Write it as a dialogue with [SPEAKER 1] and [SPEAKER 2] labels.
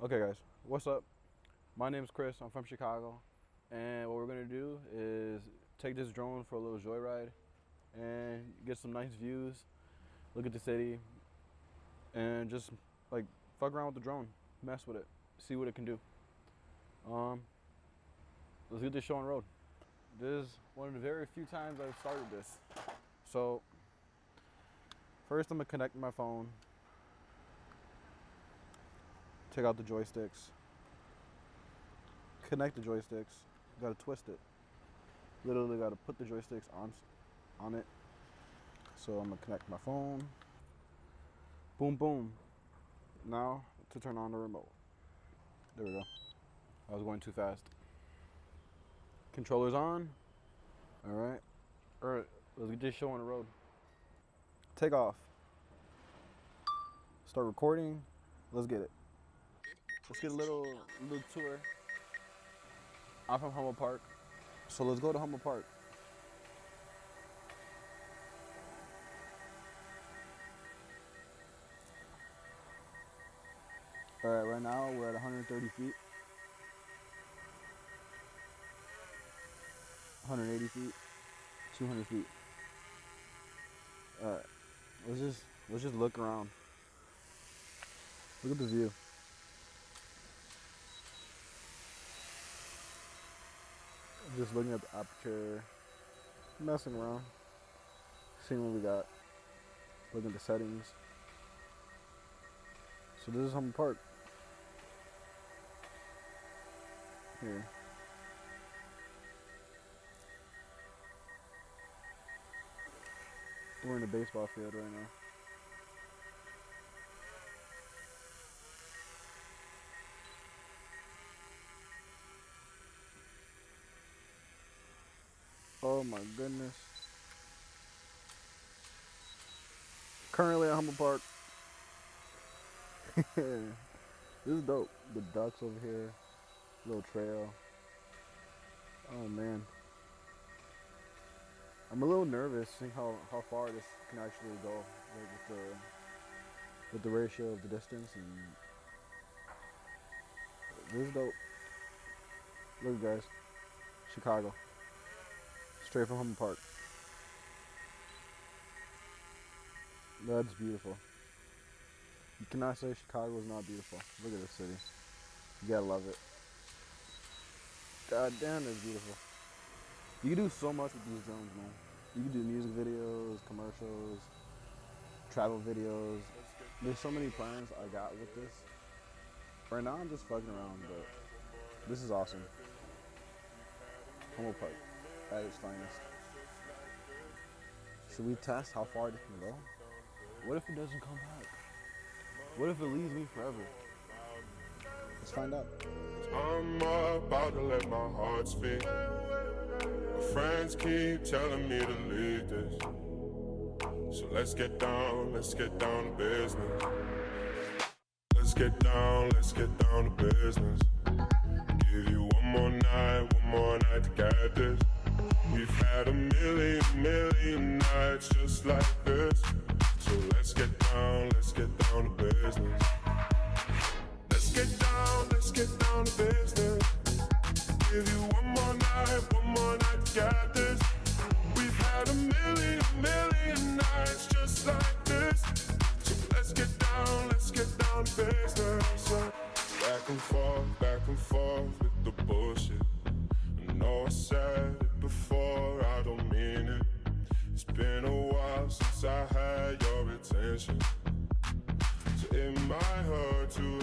[SPEAKER 1] Okay guys, what's up? My name's Chris, I'm from Chicago, and what we're gonna do is take this drone for a little joyride and get some nice views, look at the city, and just like fuck around with the drone, mess with it, see what it can do. Um, let's get this show on the road. This is one of the very few times I've started this. So first I'm gonna connect my phone, take out the joysticks, connect the joysticks, gotta twist it. Literally gotta put the joysticks on it. So I'm gonna connect my phone. Boom, boom. Now to turn on the remote. There we go. I was going too fast. Controller's on. All right. Let's get this show on the road. Take off. Start recording. Let's get it. Let's get a little tour. I'm from Humboldt Park, so let's go to Humboldt Park. All right, right now we're at 130 feet, 180 feet, 200 feet. All right, let's just look around. Look at the view. Just looking at the aperture, messing around, seeing what we got, looking at the settings. So this is Humboldt Park. Here. We're in the baseball field right now. Oh my goodness. Currently at Humboldt Park. This is dope. The ducks over here, little trail. Oh man. I'm a little nervous seeing how far this can actually go, like with the ratio of the distance, and this is dope. Look guys, Chicago. Straight from Humboldt Park. That's beautiful. You cannot say Chicago is not beautiful. Look at this city. You gotta love it. God damn, it's beautiful. You can do so much with these drones, man. You can do music videos, commercials, travel videos. There's so many plans I got with this. Right now I'm just fucking around, but this is awesome. Humboldt Park at its finest. Should we test how far this can go? What if it doesn't come back? What if it leaves me forever? Let's find out.
[SPEAKER 2] I'm about to let my heart speak. My friends keep telling me to leave this. So let's get down to business. Let's get down to business. Give you one more night to get this. We've had a million nights just like this. So let's get down to business. Let's get down to business. Give you one more night to get this. We've had a million nights just like this. So let's get down to business. Back and forth with the bullshit. I know I said it before, I don't mean it. It's been a while since I had your attention. So it might hurt to